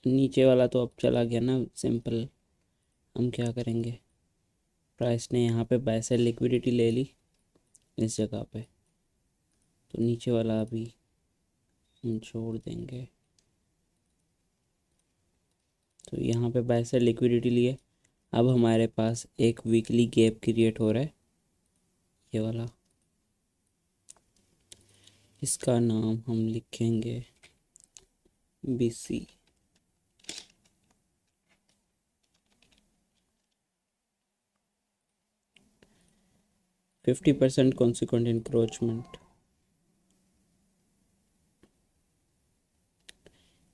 नीचे वाला तो अब चला गया ना, सिंपल। हम क्या करेंगे, प्राइस ने यहाँ पे बाय सेल लिक्विडिटी ले ली इस जगह पे, तो नीचे वाला अभी हम छोड़ देंगे। तो यहाँ पे बाय सेल लिक्विडिटी लिए। अब हमारे पास एक वीकली गैप क्रिएट हो रहा है, ये वाला। इसका नाम हम लिखेंगे BC। 50% consequent encroachment.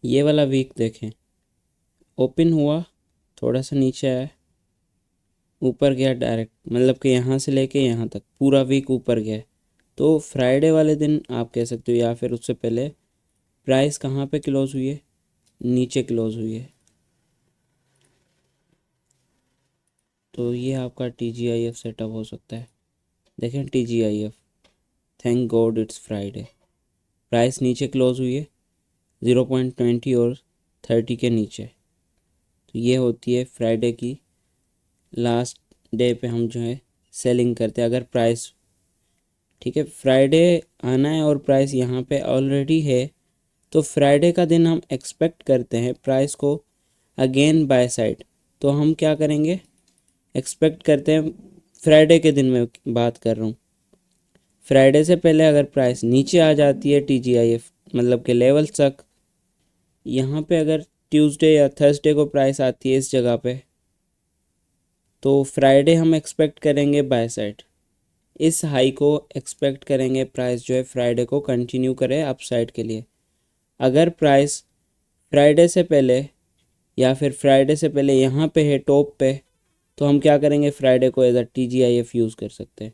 ये वाला वीक देखें, ओपन हुआ, थोड़ा सा नीचे आया, ऊपर गया डायरेक्ट, मतलब कि यहाँ से लेके यहाँ तक पूरा वीक ऊपर गया। तो फ्राइडे वाले दिन आप कह सकते हो, या फिर उससे पहले प्राइस कहाँ पे क्लोज हुई है, नीचे क्लोज हुई है। तो ये आपका TGIF सेटअप हो सकता है। देखें TGIF, thank God it's Friday. Price नीचे क्लोज हुई है 0.20 और 30 के नीचे। तो ये होती है फ्राइडे की लास्ट डे पे हम जो है सेलिंग करते हैं। अगर प्राइस ठीक है, फ्राइडे आना है और प्राइस यहाँ पे ऑलरेडी है, तो फ्राइडे का दिन हम एक्सपेक्ट करते हैं प्राइस को अगेन बाय साइड। तो हम क्या करेंगे, एक्सपेक्ट करते हैं, फ्राइडे के दिन में बात कर रहा हूँ। फ्राइडे से पहले अगर प्राइस नीचे आ जाती है TGIF मतलब के लेवल तक, यहाँ पे अगर ट्यूसडे या थर्सडे को प्राइस आती है इस जगह पे, तो फ्राइडे हम एक्सपेक्ट करेंगे बाय साइड। इस हाई को एक्सपेक्ट करेंगे प्राइस जो है फ्राइडे को कंटिन्यू करे अपसाइड के लिए। अगर प्राइस फ्राइडे से पहले या फिर फ्राइडे से पहले यहाँ पे है टॉप पे, तो हम क्या करेंगे, फ्राइडे को एज अ TGIF यूज़ कर सकते हैं।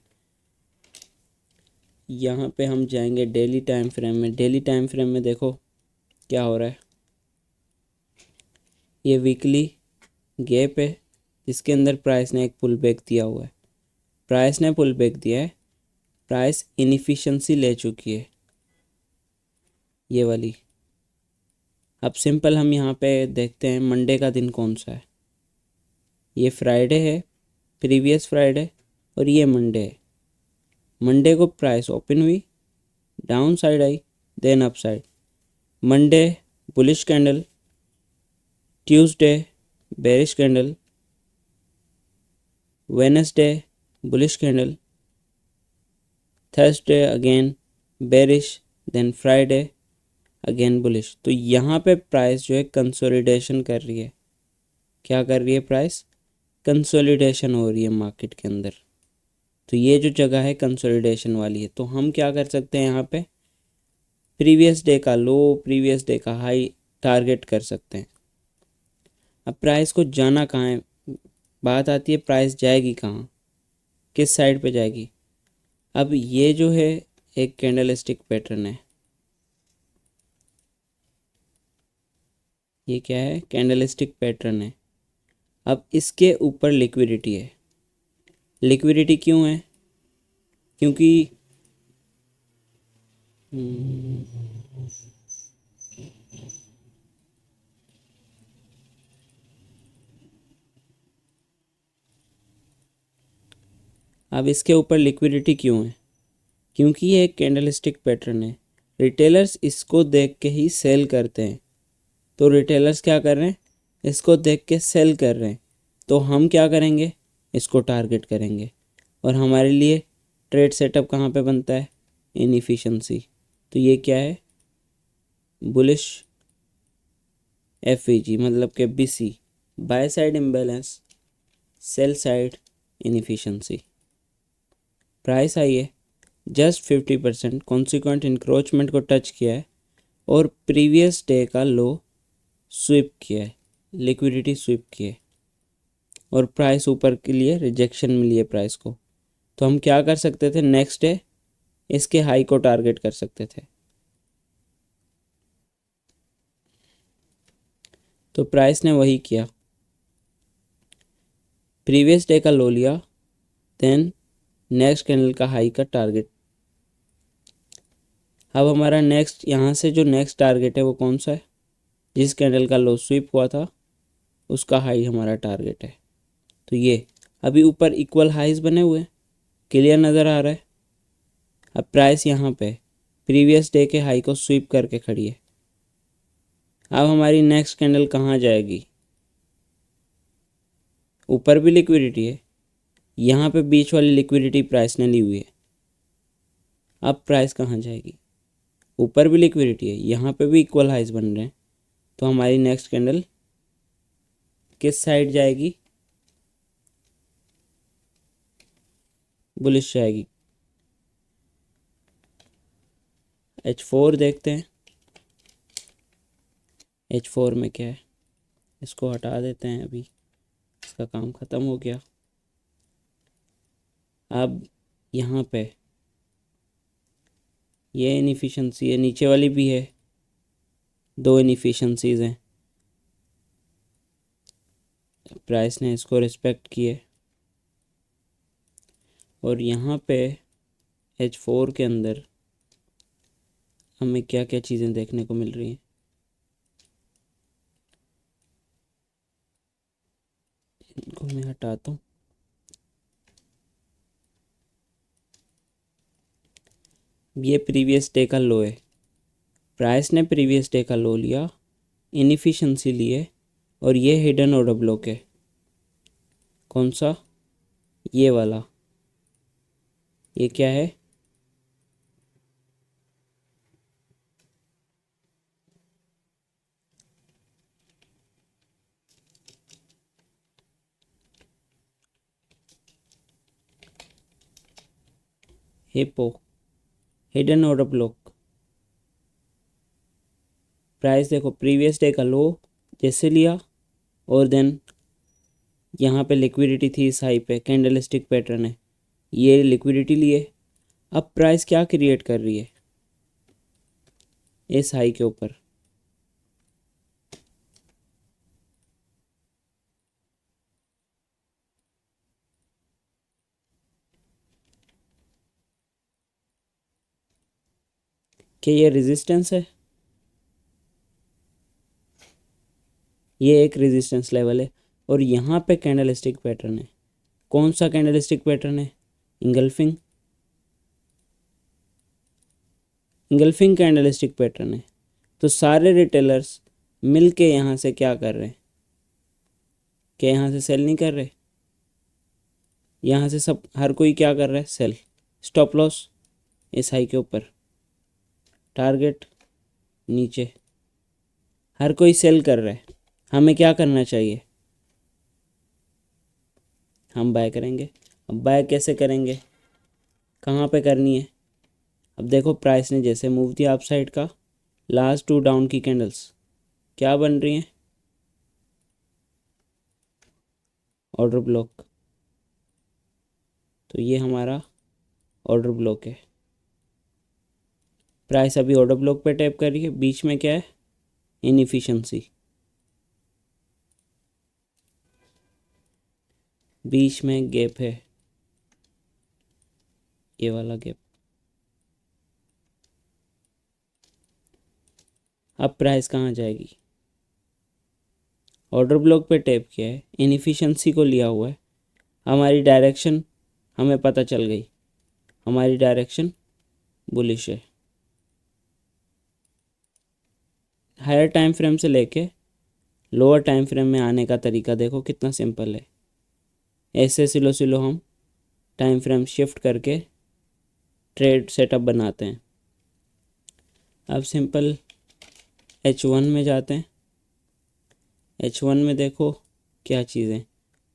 यहाँ पे हम जाएंगे डेली टाइम फ्रेम में। डेली टाइम फ्रेम में देखो क्या हो रहा है, ये वीकली गैप है जिसके अंदर प्राइस ने एक पुल बैक दिया हुआ है। प्राइस ने पुल बैक दिया है, प्राइस इनएफिशिएंसी ले चुकी है ये वाली। अब सिंपल हम यहाँ पे देखते हैं मंडे का दिन कौन सा है। ये फ्राइडे है, प्रीवियस फ्राइडे, और ये मंडे है। मंडे को प्राइस ओपन हुई, डाउन साइड आई, then up side. Monday bullish candle, Tuesday bearish candle, Wednesday bullish candle, Thursday again bearish, then Friday again bullish. तो यहाँ पे प्राइस जो है कंसोलिडेशन कर रही है। क्या कर रही है, प्राइस कंसोलिडेशन हो रही है मार्केट के अंदर। तो ये जो जगह है कंसोलिडेशन वाली है। तो हम क्या कर सकते हैं, यहाँ पे प्रीवियस डे का लो, प्रीवियस डे का हाई टारगेट कर सकते हैं। अब प्राइस को जाना कहाँ है, बात आती है प्राइस जाएगी कहाँ, किस साइड पे जाएगी। अब ये जो है एक कैंडलस्टिक पैटर्न है, ये क्या है, कैंडलस्टिक पैटर्न है। अब इसके ऊपर लिक्विडिटी है। लिक्विडिटी क्यों है, क्योंकि अब इसके ऊपर लिक्विडिटी क्यों है, क्योंकि ये एक कैंडलस्टिक पैटर्न है। रिटेलर्स इसको देख के ही सेल करते हैं। तो रिटेलर्स क्या कर रहे हैं, इसको देख के सेल कर रहे हैं। तो हम क्या करेंगे, इसको टारगेट करेंगे। और हमारे लिए ट्रेड सेटअप कहाँ पे बनता है, इनएफिशिएंसी। तो ये क्या है, बुलिश FEG मतलब कि BC, by side imbalance, sell side inefficiency. Price I है जस्ट 50%, कॉन्सिक्वेंट इंक्रोचमेंट को टच किया है और प्रीवियस डे का लो स्विप किया है, लिक्विडिटी स्विप की है, और प्राइस ऊपर के लिए रिजेक्शन मिली है प्राइस को। तो हम क्या कर सकते थे, नेक्स्ट डे इसके हाई को टारगेट कर सकते थे। तो प्राइस ने वही किया, प्रीवियस डे का लो लिया, देन नेक्स्ट कैंडल का हाई का टारगेट। अब हमारा नेक्स्ट यहाँ से जो नेक्स्ट टारगेट है वो कौन सा है, जिस कैंडल का लो स्वीप हुआ था उसका हाई हमारा टारगेट है। तो ये अभी ऊपर इक्वल हाइज बने हुए हैं, क्लियर नज़र आ रहा है। अब प्राइस यहाँ पे प्रीवियस डे के हाई को स्वीप करके खड़ी है। अब हमारी नेक्स्ट कैंडल कहाँ जाएगी? ऊपर भी लिक्विडिटी है, यहाँ पे बीच वाली लिक्विडिटी प्राइस ने ली हुई है। अब प्राइस कहाँ जाएगी? ऊपर भी लिक्विडिटी है, यहाँ पे भी इक्वल हाइज बन रहे हैं। तो हमारी नेक्स्ट कैंडल किस साइड जाएगी? बुलिश जाएगी। H4 देखते हैं। H4 में क्या है, इसको हटा देते हैं, अभी इसका काम ख़त्म हो गया। अब यहाँ पे ये इनएफिशिएंसी है, नीचे वाली भी है, दो इनएफिशिएंसीज हैं। प्राइस ने इसको रिस्पेक्ट किए और यहाँ पे H4 के अंदर हमें क्या क्या चीज़ें देखने को मिल रही हैं। इनको मैं हटाता हूँ। ये प्रीवियस डे का लो है, प्राइस ने प्रीवियस डे का लो लिया, इनएफिशिएंसी लिए, और ये हिडन ऑर्डर ब्लॉक है। कौन सा? ये वाला। ये क्या है? Hippo, hidden order block. Price देखो प्रीवियस डे का लो जैसे लिया, और देन यहाँ पे लिक्विडिटी थी इस हाई पे, कैंडलस्टिक पैटर्न है, ये लिक्विडिटी लिए। अब प्राइस क्या क्रिएट कर रही है इस हाई के ऊपर? क्या ये रेजिस्टेंस है? ये एक रेजिस्टेंस लेवल है, और यहाँ पे कैंडलस्टिक पैटर्न है। कौन सा कैंडलस्टिक पैटर्न है? इंगल्फिंग, इंगल्फिंग कैंडलस्टिक पैटर्न है। तो सारे रिटेलर्स मिल के यहाँ से क्या कर रहे हैं? क्या यहाँ से सेल नहीं कर रहे? यहाँ से सब हर कोई क्या कर रहा है? सेल। स्टॉप लॉस इस हाई के ऊपर, टारगेट नीचे, हर कोई सेल कर रहा है। हमें क्या करना चाहिए? हम बाय करेंगे। अब बाय कैसे करेंगे, कहाँ पे करनी है? अब देखो प्राइस ने जैसे मूव दिया अप साइड का, लास्ट टू डाउन की कैंडल्स क्या बन रही हैं? Order block. तो ये हमारा ऑर्डर ब्लॉक है। प्राइस अभी ऑर्डर ब्लॉक पे टैप कर रही है, बीच में क्या है? इनएफिशिएंसी, बीच में गैप है, ये वाला गैप। अब प्राइस कहाँ जाएगी? ऑर्डर ब्लॉक पे टैप किया है, इनएफिशिएंसी को लिया हुआ है। हमारी डायरेक्शन हमें पता चल गई, हमारी डायरेक्शन बुलिश है। हायर टाइम फ्रेम से लेके लोअर टाइम फ्रेम में आने का तरीका देखो कितना सिंपल है। ऐसे सिलो सिलो हम टाइम फ्रेम शिफ्ट करके ट्रेड सेटअप बनाते हैं। अब सिंपल H1 में जाते हैं। H1 में देखो क्या चीज़ है,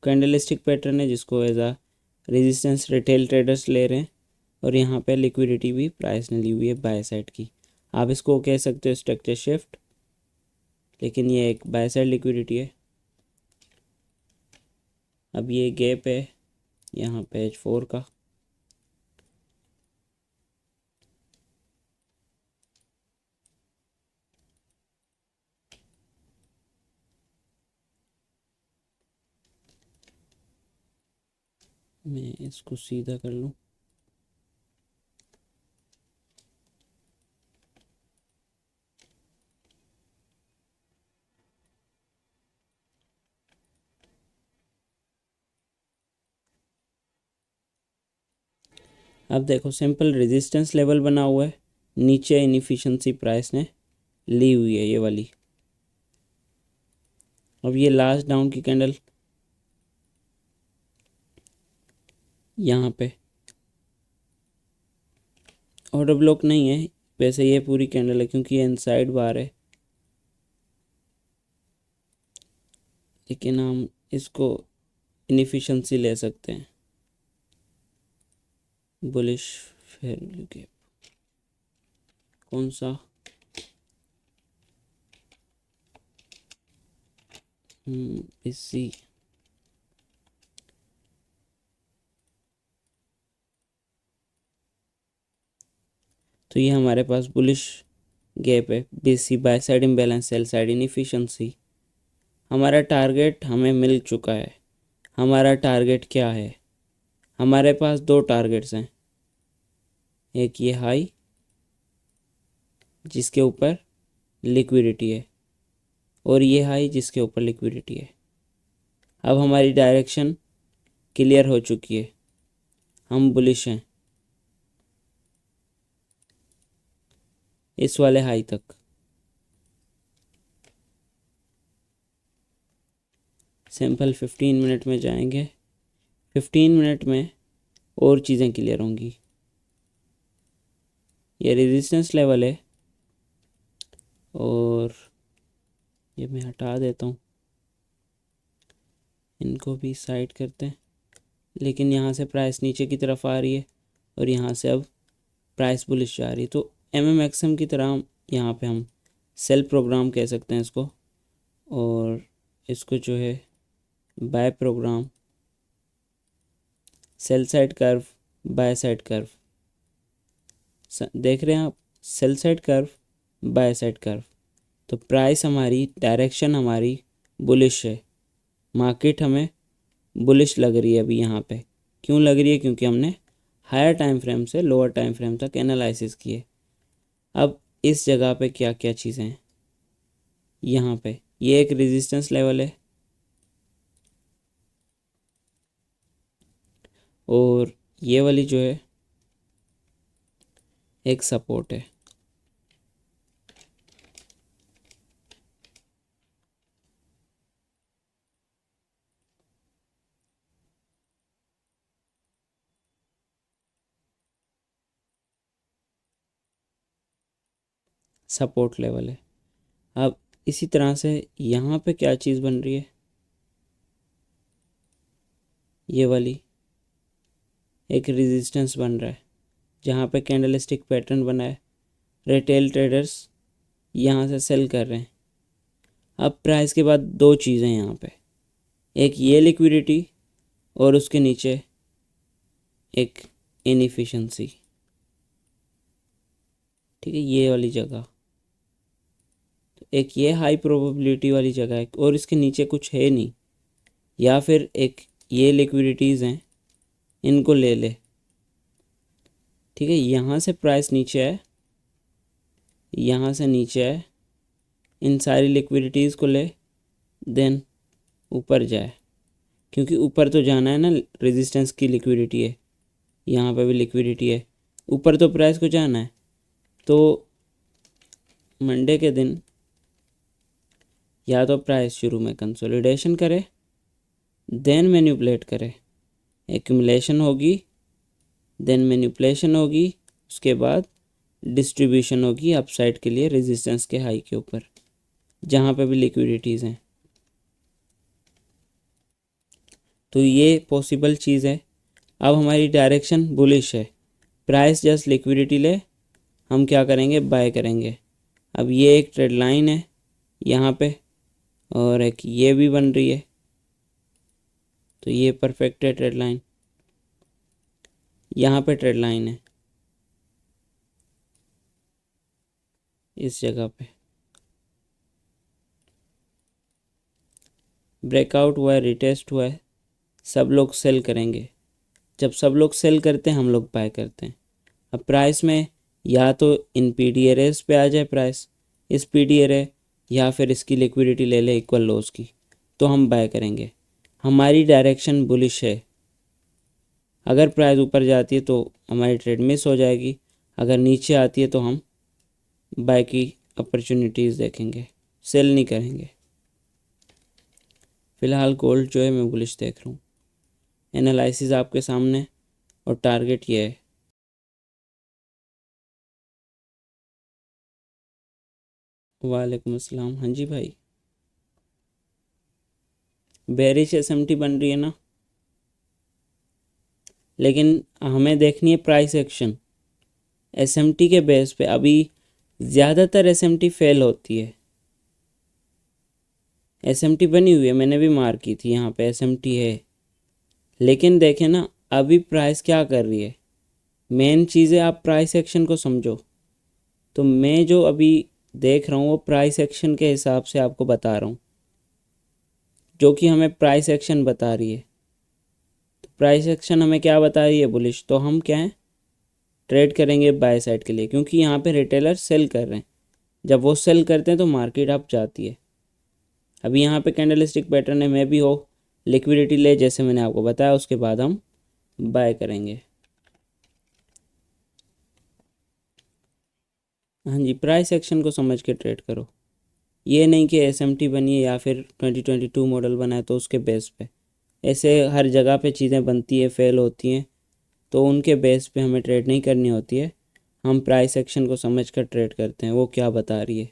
कैंडलस्टिक पैटर्न है जिसको एज आ रेजिस्टेंस रिटेल ट्रेडर्स ले रहे हैं, और यहाँ पे लिक्विडिटी भी प्राइस ने ली हुई है बाय साइड की। आप इसको कह सकते हो स्ट्रक्चर शिफ्ट, लेकिन ये एक बाय साइड लिक्विडिटी है। अब ये गैप है यहाँ पे H4 का, मैं इसको सीधा कर लूँ। अब देखो सिंपल रेजिस्टेंस लेवल बना हुआ है, नीचे इनएफिशिएंसी प्राइस ने ली हुई है ये वाली। अब ये लास्ट डाउन की कैंडल यहाँ पे ऑर्डर ब्लॉक नहीं है वैसे, ये पूरी कैंडल है क्योंकि ये इनसाइड बार है, लेकिन हम इसको इनएफिशिएंसी ले सकते हैं। बुलिश फेयर वैल्यू गैप कौन सा, इसी तो ये हमारे पास बुलिश गैप है, BC by side imbalance, sell side inefficiency. हमारा टारगेट हमें मिल चुका है। हमारा टारगेट क्या है, हमारे पास दो टारगेट्स हैं, एक ये हाई जिसके ऊपर लिक्विडिटी है और ये हाई जिसके ऊपर लिक्विडिटी है। अब हमारी डायरेक्शन क्लियर हो चुकी है, हम बुलिश हैं इस वाले हाई तक। सिंपल 15 मिनट में जाएंगे, 15 मिनट में और चीज़ें क्लियर होंगी। ये रेजिस्टेंस लेवल है और ये मैं हटा देता हूँ, इनको भी साइड करते हैं। लेकिन यहाँ से प्राइस नीचे की तरफ आ रही है और यहाँ से अब प्राइस बुलिश जा रही है, तो MMXM की तरह यहाँ पे हम सेल प्रोग्राम कह सकते हैं इसको, और इसको जो है buy program, sell side curve, buy side curve. देख रहे हैं आप, sell side curve, buy side curve. तो प्राइस हमारी, डायरेक्शन हमारी बुलिश है, मार्केट हमें बुलिश लग रही है अभी यहाँ पे। क्यों लग रही है, क्योंकि हमने हायर टाइम फ्रेम से लोअर टाइम फ्रेम तक एनालिसिस किए। अब इस जगह पे क्या क्या चीज़ें हैं, यहाँ पे ये एक रेजिस्टेंस लेवल है और ये वाली जो है एक सपोर्ट है। सपोर्ट लेवल है। अब इसी तरह से यहाँ पे क्या चीज़ बन रही है, ये वाली एक रेजिस्टेंस बन रहा है जहाँ पे कैंडलस्टिक पैटर्न बना है, रिटेल ट्रेडर्स यहाँ से सेल कर रहे हैं। अब प्राइस के बाद दो चीज़ें यहाँ पे, एक ये लिक्विडिटी और उसके नीचे एक इनएफिशिएंसी, ठीक है, ये वाली जगह। तो एक ये हाई प्रोबेबिलिटी वाली जगह है और इसके नीचे कुछ है नहीं, या फिर एक ये लिक्विडिटीज़ हैं, इनको ले ले, ठीक है। यहाँ से प्राइस नीचे है, यहाँ से नीचे है, इन सारी लिक्विडिटीज़ को ले, देन ऊपर जाए, क्योंकि ऊपर तो जाना है ना, रेजिस्टेंस की लिक्विडिटी है, यहाँ पे भी लिक्विडिटी है, ऊपर तो प्राइस को जाना है। तो मंडे के दिन या तो प्राइस शुरू में कंसोलिडेशन करे, देन मैनिपुलेट करे, एक्यूमुलेशन होगी, देन मैनिपुलेशन होगी, उसके बाद डिस्ट्रीब्यूशन होगी अपसाइड के लिए रेजिस्टेंस के हाई के ऊपर, जहाँ पे भी लिक्विडिटीज़ हैं। तो ये पॉसिबल चीज़ है। अब हमारी डायरेक्शन बुलिश है, प्राइस जस्ट लिक्विडिटी ले, हम क्या करेंगे, बाय करेंगे। अब ये एक ट्रेड लाइन है यहाँ पे और एक ये भी बन रही है, तो ये परफेक्ट है ट्रेड लाइन, यहाँ पे ट्रेड लाइन है इस जगह पे। ब्रेकआउट हुआ है, रिटेस्ट हुआ है, सब लोग सेल करेंगे। जब सब लोग सेल करते हैं हम लोग बाय करते हैं। अब प्राइस में या तो इन पीडी एरेस पे आ जाए प्राइस, इस पीडी एरे, या फिर इसकी लिक्विडिटी ले ले इक्वल लॉस की, तो हम बाय करेंगे। हमारी डायरेक्शन बुलिश है। अगर प्राइस ऊपर जाती है तो हमारी ट्रेड मिस हो जाएगी, अगर नीचे आती है तो हम बाय की अपॉर्चुनिटीज़ देखेंगे, सेल नहीं करेंगे। फ़िलहाल गोल्ड जो है मैं बुलिश देख रहा हूँ। एनालिसिस आपके सामने और टारगेट ये है। वालेकुम अस्सलाम। हाँ जी भाई, बेरिश एसएमटी बन रही है ना, लेकिन हमें देखनी है प्राइस एक्शन। एसएमटी के बेस पे अभी ज़्यादातर एसएमटी फेल होती है। एसएमटी बनी हुई है, मैंने भी मार की थी, यहाँ पे एसएमटी है, लेकिन देखें ना अभी प्राइस क्या कर रही है। मेन चीज़ है आप प्राइस एक्शन को समझो। तो मैं जो अभी देख रहा हूँ वो प्राइस एक्शन के हिसाब से आपको बता रहा हूँ, जो कि हमें प्राइस एक्शन बता रही है। तो प्राइस एक्शन हमें क्या बता रही है? बुलिश। तो हम क्या है, ट्रेड करेंगे बाय साइड के लिए, क्योंकि यहाँ पे रिटेलर सेल कर रहे हैं। जब वो सेल करते हैं तो मार्केट अप जाती है। अभी यहाँ पे कैंडलस्टिक पैटर्न है, मैं भी हो लिक्विडिटी ले, जैसे मैंने आपको बताया, उसके बाद हम बाय करेंगे। हाँ जी, प्राइस एक्शन को समझ के ट्रेड करो। ये नहीं कि एसएमटी बनी है या फिर 2022 मॉडल बना है तो उसके बेस पे। ऐसे हर जगह पे चीज़ें बनती है, फेल होती हैं, तो उनके बेस पे हमें ट्रेड नहीं करनी होती है। हम प्राइस एक्शन को समझ कर ट्रेड करते हैं, वो क्या बता रही है।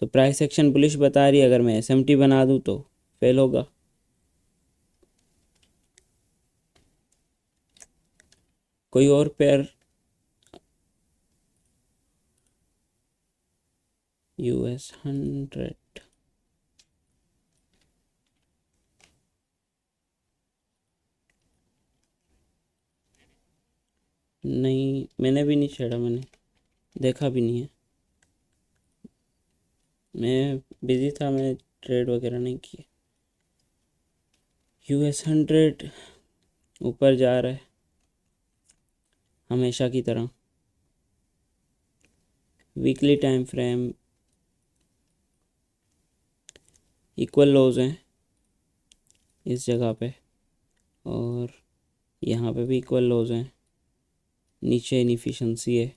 तो प्राइस एक्शन बुलिश बता रही है, अगर मैं एसएमटी बना दूँ तो फेल होगा। कोई और पेयर? US 100 नहीं, मैंने भी नहीं छेड़ा, मैंने देखा भी नहीं है, मैं बिज़ी था, मैंने ट्रेड वगैरह नहीं किए। US 100 ऊपर जा रहा है हमेशा की तरह। वीकली टाइम फ्रेम इक्वल लोज हैं इस जगह पे, और यहाँ पे भी इक्वल लोज हैं। नीचे इनफिशिएंसी है,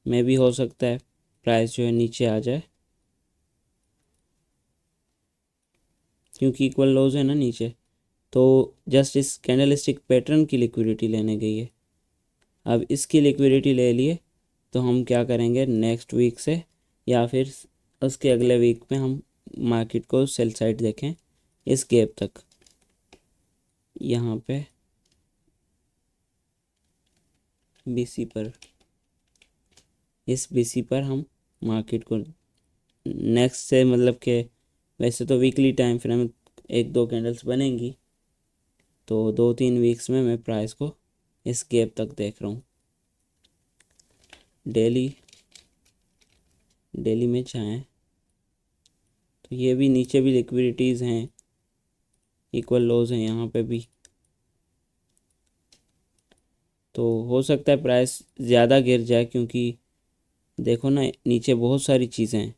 में भी हो सकता है प्राइस जो है नीचे आ जाए, क्योंकि इक्वल लोज है ना नीचे। तो जस्ट इस कैंडलस्टिक पैटर्न की लिक्विडिटी लेने गई है। अब इसकी लिक्विडिटी ले लिए तो हम क्या करेंगे, नेक्स्ट वीक से या फिर उसके अगले वीक में हम मार्केट को सेल साइड देखें इस गैप तक। यहाँ पे बीसी पर, इस बीसी पर हम मार्केट को नेक्स्ट से, मतलब कि वैसे तो वीकली टाइम फ्रेम एक दो कैंडल्स बनेंगी, तो 2-3 वीक्स में मैं प्राइस को इस गैप तक देख रहा हूँ। डेली डेली में चाहें तो ये भी नीचे भी लिक्विडिटीज़ हैं, इक्वल लोज हैं यहाँ पे भी। तो हो सकता है प्राइस ज़्यादा गिर जाए, क्योंकि देखो ना नीचे बहुत सारी चीज़ें हैं,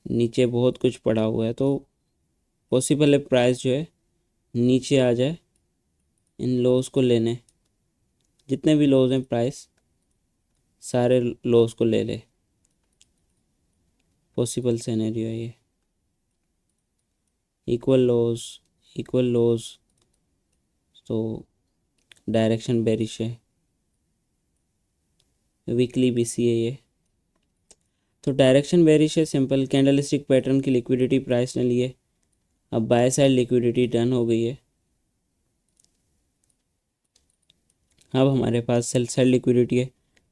नीचे बहुत कुछ पड़ा हुआ है, तो पॉसिबल है प्राइस जो है नीचे आ जाए इन लोज को लेने। जितने भी लोज हैं प्राइस सारे लोज को ले ले, पॉसिबल सिनेरियो है ये। इक्वल लोज, इक्वल लोज, तो डायरेक्शन बेरिश है, वीकली बीसी है ये। तो डायरेक्शन बेरिश है, सिंपल कैंडलस्टिक पैटर्न की लिक्विडिटी प्राइस ने लिए। अब बाय साइड लिक्विडिटी डन हो गई है, अब हमारे पास सेल साइड लिक्विडिटी है,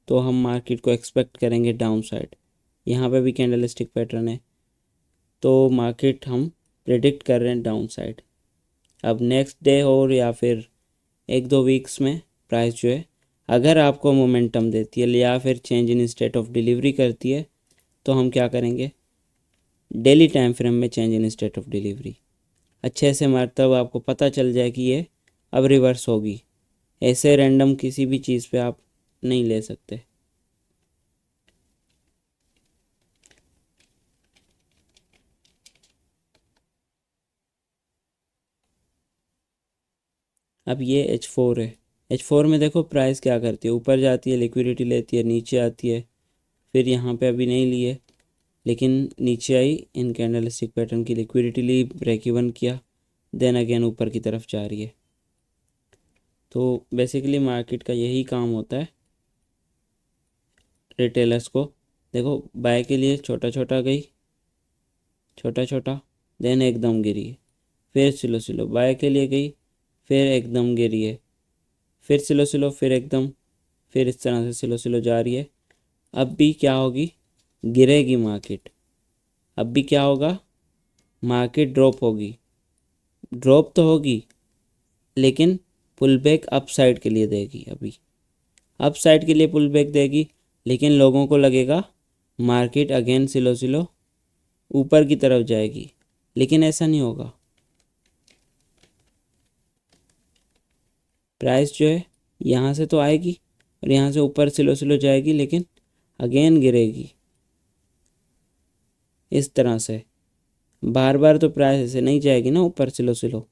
तो हम मार्केट को एक्सपेक्ट करेंगे डाउन साइड। यहाँ पे भी कैंडलस्टिक पैटर्न है, तो मार्केट हम प्रेडिक्ट कर रहे हैं डाउन साइड। अब नेक्स्ट डे हो या फिर एक दो वीक्स में प्राइस जो है अगर आपको मोमेंटम देती है या फिर change in state of delivery करती है, तो हम क्या करेंगे, डेली टाइम फ्रेम में change in state of delivery अच्छे से, मतलब आपको पता चल जाए कि ये अब रिवर्स होगी। ऐसे रैंडम किसी भी चीज़ पे आप नहीं ले सकते। अब ये H4 है। H4 में देखो प्राइस क्या करती है, ऊपर जाती है, लिक्विडिटी लेती है, नीचे आती है, फिर यहाँ पे अभी नहीं लिए लेकिन नीचे आई, इन कैंडलस्टिक पैटर्न की लिक्विडिटी ली, ब्रेक इवन किया, देन अगेन ऊपर की तरफ जा रही है। तो बेसिकली मार्केट का यही काम होता है। रिटेलर्स को देखो, बाय के लिए छोटा छोटा गई, छोटा छोटा, देन एकदम गिरी है, फिर स्लो स्लो बाय के लिए गई, फिर एकदम गिरी है, फिर स्लो स्लो, फिर एकदम, फिर इस तरह से स्लो स्लो जा रही है। अब भी क्या होगी, गिरेगी मार्केट। अब भी क्या होगा, मार्केट ड्रॉप होगी। ड्रॉप तो होगी लेकिन पुल बैक अप साइड के लिए देगी। अभी अप साइड के लिए पुल बैक देगी, लेकिन लोगों को लगेगा मार्केट अगेन स्लो स्लो ऊपर की तरफ जाएगी, लेकिन ऐसा नहीं होगा। प्राइस जो है यहाँ से तो आएगी और यहाँ से ऊपर स्लो स्लो जाएगी, लेकिन अगेन गिरेगी इस तरह से। बार बार तो प्राइस ऐसे नहीं जाएगी ना ऊपर स्लो स्लो।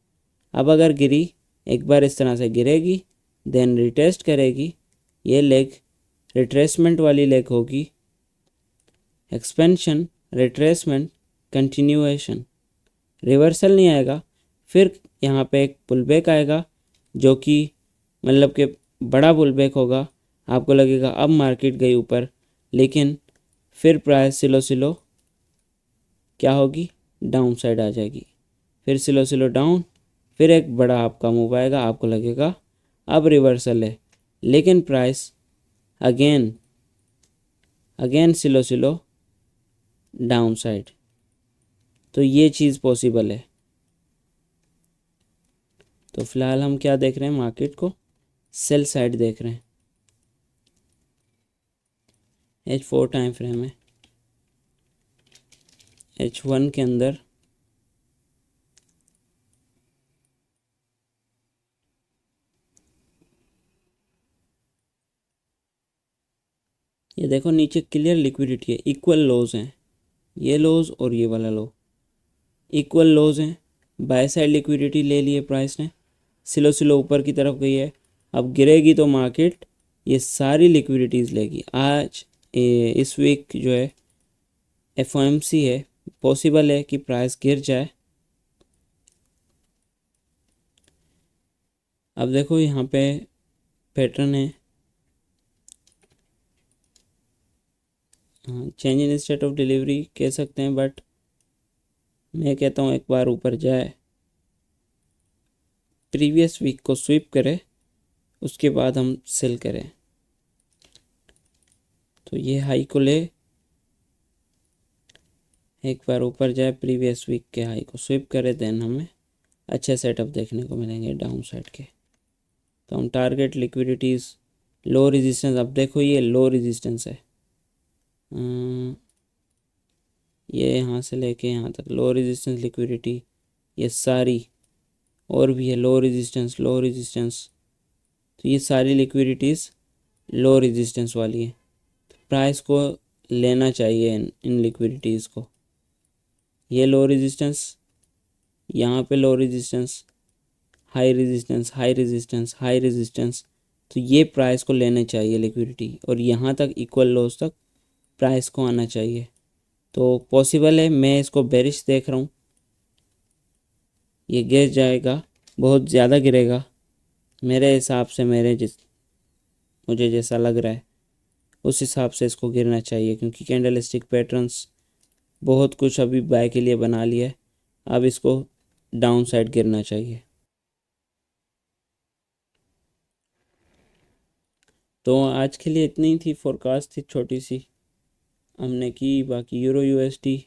अब अगर गिरी, एक बार इस तरह से गिरेगी, देन रिटेस्ट करेगी, ये लेग रिट्रेसमेंट वाली लेग होगी, एक्सपेंशन, रिट्रेसमेंट, कंटिन्यूएशन, रिवर्सल नहीं आएगा। फिर यहाँ पे एक पुलबैक आएगा जो कि मतलब कि बड़ा पुलबैक होगा। आपको लगेगा अब मार्केट गई ऊपर, लेकिन फिर प्राइस स्लो स्लो क्या होगी, डाउन साइड आ जाएगी, फिर स्लो स्लो डाउन, फिर एक बड़ा आपका मूव आएगा, आपको लगेगा अब रिवर्सल है, लेकिन price again again slow slow down side. तो ये चीज़ पॉसिबल है। तो फिलहाल हम क्या देख रहे हैं, मार्केट को सेल साइड देख रहे हैं। H4 टाइम फ्रेम है, H1 के अंदर ये देखो नीचे क्लियर लिक्विडिटी है, इक्वल लोज हैं, ये लोज और ये वाला लो इक्वल लोज हैं। बाय साइड लिक्विडिटी ले लिए प्राइस ने, स्लो स्लो ऊपर की तरफ गई है। अब गिरेगी तो मार्केट ये सारी लिक्विडिटीज़ लेगी। आज इस वीक जो है FOMC है, पॉसिबल है कि प्राइस गिर जाए। अब देखो यहाँ पे पैटर्न है, हाँ change in state of delivery कह सकते हैं, बट मैं कहता हूँ एक बार ऊपर जाए, प्रीवियस वीक को स्वीप करे, उसके बाद हम सेल करें। तो ये हाई को ले, एक बार ऊपर जाए, प्रीवियस वीक के हाई को स्वीप करे, देन हमें अच्छे सेटअप देखने को मिलेंगे डाउन साइड के। तो हम टारगेट लिक्विडिटीज़, लो रेजिस्टेंस, अब देखो ये लो रेजिस्टेंस है, ये यहाँ से लेके यहाँ तक लो रेजिस्टेंस लिक्विडिटी, ये सारी और भी है लो रेजिस्टेंस, लो रेजिस्टेंस। तो ये सारी लिक्विडिटीज़ लो रेजिस्टेंस वाली है। तो प्राइस को लेना चाहिए इन लिक्विडिटीज़ को। ये लो रेजिस्टेंस, यहाँ पे low resistance, high resistance, high resistance, high resistance. तो ये प्राइस को लेने चाहिए लिक्विडिटी, और यहाँ तक इक्वल लोस तक प्राइस को आना चाहिए। तो पॉसिबल है, मैं इसको बेरिश देख रहा हूँ, ये गिर जाएगा, बहुत ज़्यादा गिरेगा मेरे हिसाब से, मुझे जैसा लग रहा है उस हिसाब से इसको गिरना चाहिए, क्योंकि कैंडल स्टिक पैटर्न्स बहुत कुछ अभी बाय के लिए बना लिया है। अब इसको डाउन साइड गिरना चाहिए। तो आज के लिए इतनी ही थी, फोरकास्ट थी छोटी सी हमने की। बाकी यूरो USD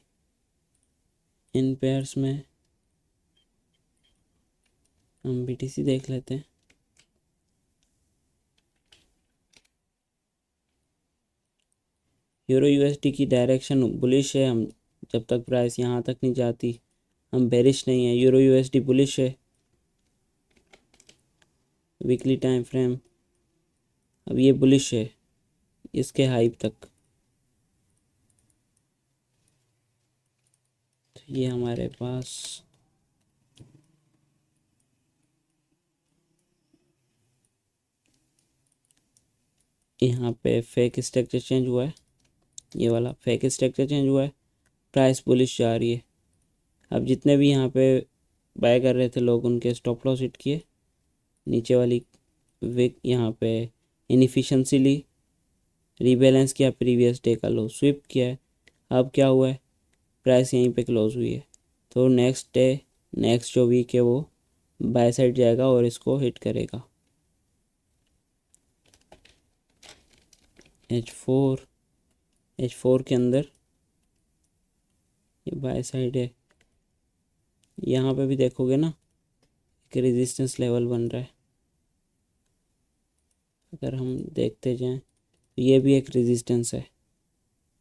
इन पेयर्स में हम BTC देख लेते हैं। यूरो USD की डायरेक्शन बुलिश है, हम जब तक प्राइस यहाँ तक नहीं जाती हम बेरिश नहीं है। यूरो USD बुलिश है, वीकली टाइम फ्रेम अब ये बुलिश है इसके हाइप तक। तो ये हमारे पास यहाँ पे फेक स्ट्रक्चर चेंज हुआ है, ये वाला फेक स्ट्रक्चर चेंज हुआ है, प्राइस बुलिश जा रही है। अब जितने भी यहाँ पे बाय कर रहे थे लोग उनके स्टॉप लॉस हिट किए, नीचे वाली विक यहाँ पे इनएफिशिएंसी ली, रीबैलेंस किया, प्रीवियस डे का लो स्विप किया है। अब क्या हुआ है, प्राइस यहीं पे क्लोज हुई है, तो नेक्स्ट डे नेक्स्ट जो वीक है वो बाय साइड जाएगा और इसको हिट करेगा। H4 के अंदर ये बाय साइड है, यहाँ पे भी देखोगे ना एक रेजिस्टेंस लेवल बन रहा है, अगर हम देखते जाएं तो ये भी एक रेजिस्टेंस है,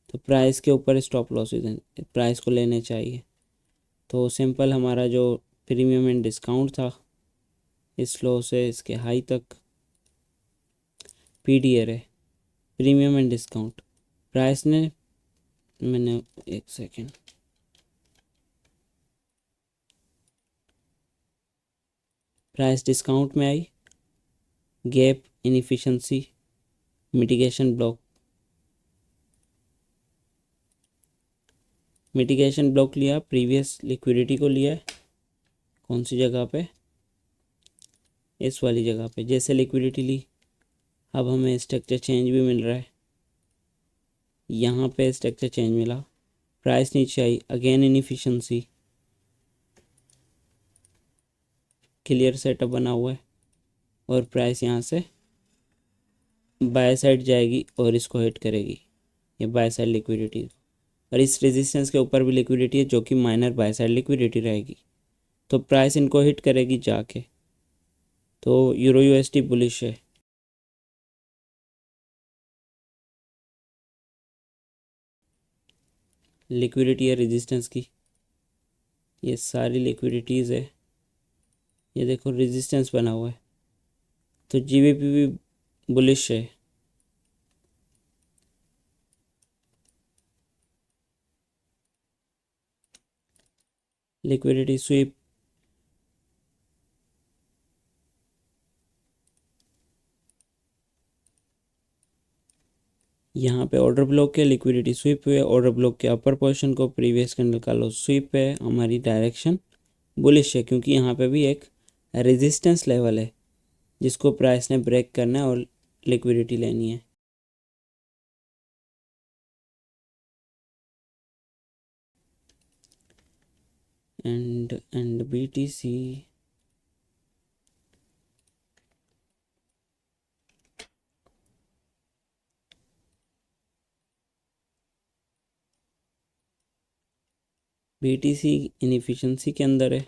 तो प्राइस के ऊपर स्टॉप लॉसेज हैं, प्राइस को लेने चाहिए। तो सिंपल हमारा जो प्रीमियम एंड डिस्काउंट था इस लो से इसके हाई तक PDR है, प्रीमियम एंड डिस्काउंट। प्राइस ने मैंने एक सेकेंड, प्राइस डिस्काउंट में आई, गैप इनएफिशिएंसी मिटिगेशन ब्लॉक लिया, प्रीवियस लिक्विडिटी को लिया है, कौन सी जगह पे, इस वाली जगह पे। जैसे लिक्विडिटी ली अब हमें स्ट्रक्चर चेंज भी मिल रहा है, यहाँ पे स्ट्रक्चर चेंज मिला, प्राइस नीचे आई, अगेन इनएफिशिएंसी, क्लियर सेटअप बना हुआ है और प्राइस यहाँ से बाय साइड जाएगी और इसको हिट करेगी, ये बाय साइड लिक्विडिटी। और इस रेजिस्टेंस के ऊपर भी लिक्विडिटी है जो कि माइनर बाय साइड लिक्विडिटी रहेगी, तो प्राइस इनको हिट करेगी जाके। तो यूरो USD बुलिश है। लिक्विडिटी है रेजिस्टेंस की, ये सारी लिक्विडिटीज़ है, ये देखो रेजिस्टेंस बना हुआ है, तो GBP भी बुलिश है। लिक्विडिटी स्वीप, यहाँ पे ऑर्डर ब्लॉक के लिक्विडिटी स्वीप हुए, ऑर्डर ब्लॉक के अपर पोर्शन को प्रीवियस कैंडल का लो स्वीप है, हमारी डायरेक्शन बुलिश है क्योंकि यहाँ पे भी एक रेजिस्टेंस लेवल है जिसको प्राइस ने ब्रेक करना है और लिक्विडिटी लेनी है। एंड BTC इनएफिशिएंसी के अंदर है,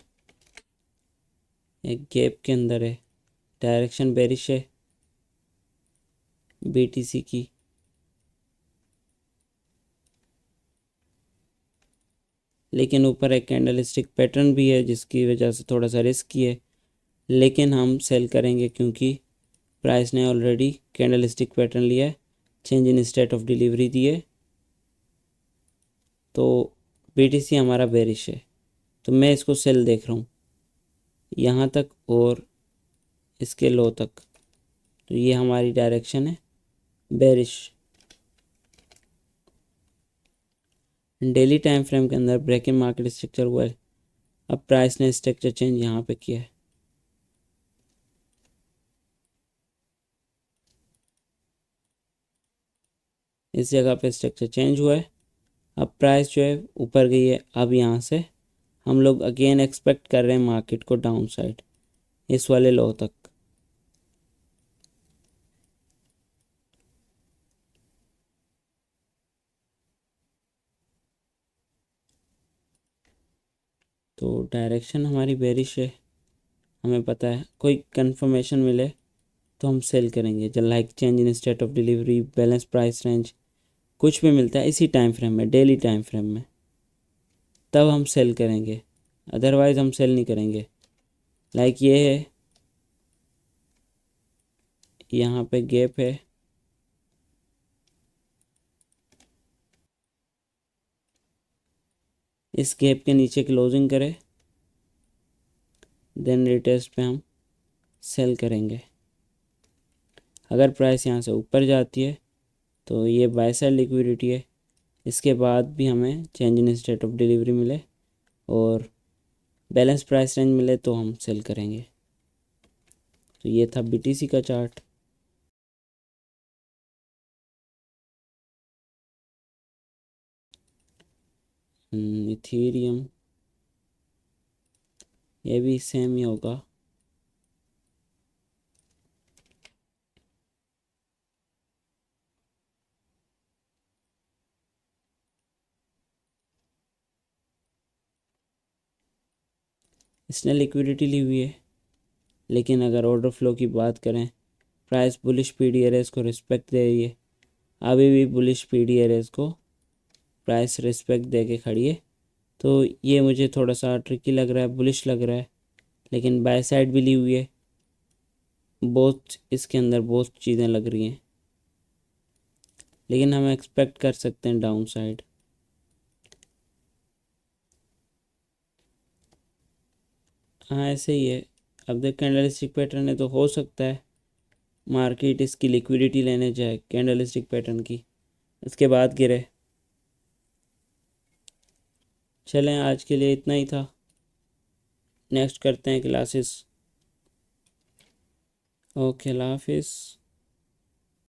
एक गैप के अंदर है, डायरेक्शन बेरिश है BTC की, लेकिन ऊपर एक कैंडल स्टिक पैटर्न भी है जिसकी वजह से थोड़ा सा रिस्की है, लेकिन हम सेल करेंगे क्योंकि प्राइस ने ऑलरेडी कैंडल स्टिक पैटर्न लिया है, change in state of delivery दिए, तो BTC हमारा बेरिश है, तो मैं इसको सेल देख रहा हूँ यहाँ तक और इसके लो तक, तो ये हमारी डायरेक्शन है बेरिश। डेली टाइम फ्रेम के अंदर ब्रेक इन मार्केट स्ट्रक्चर हुआ है, अब प्राइस ने स्ट्रक्चर चेंज यहाँ पे किया है, इस जगह पे स्ट्रक्चर चेंज हुआ है, अब प्राइस जो है ऊपर गई है। अब यहाँ से हम लोग अगेन एक्सपेक्ट कर रहे हैं मार्केट को डाउन साइड इस वाले लो तक, तो डायरेक्शन हमारी बेरिश है, हमें पता है कोई कंफर्मेशन मिले तो हम सेल करेंगे, जब like change in state of delivery, balance price range, कुछ भी मिलता है इसी टाइम फ्रेम में, डेली टाइम फ्रेम में, तब हम सेल करेंगे, अदरवाइज़ हम सेल नहीं करेंगे। लाइक ये है, यहाँ पे गैप है, इस गैप के नीचे क्लोजिंग करें, देन रिटेस्ट पे हम सेल करेंगे। अगर प्राइस यहाँ से ऊपर जाती है तो ये बाय साइड लिक्विडिटी है, इसके बाद भी हमें change in state of delivery मिले और बैलेंस प्राइस रेंज मिले तो हम सेल करेंगे। तो ये था BTC का चार्ट। इथेरियम, ये भी सेम ही होगा। इसने लिक्विडिटी ली हुई है, लेकिन अगर ऑर्डर फ्लो की बात करें, प्राइस बुलिश PD एरेस को रिस्पेक्ट दे रही है। अभी भी बुलिश PD एरेस को प्राइस रिस्पेक्ट दे के खड़ी है, तो ये मुझे थोड़ा सा ट्रिकी लग रहा है, बुलिश लग रहा है। लेकिन बाय साइड भी ली हुई है, बहुत इसके अंदर बहुत चीज़ें लग रही हैं, लेकिन हम एक्सपेक्ट कर सकते हैं डाउन साइड। हाँ ऐसे ही है। अब देख कैंडलस्टिक पैटर्न है तो हो सकता है मार्केट इसकी लिक्विडिटी लेने जाए कैंडलस्टिक पैटर्न की, उसके बाद गिरे। चलें आज के लिए इतना ही था, नेक्स्ट करते हैं क्लासेस। ओके, अल्लाह हाफिज़।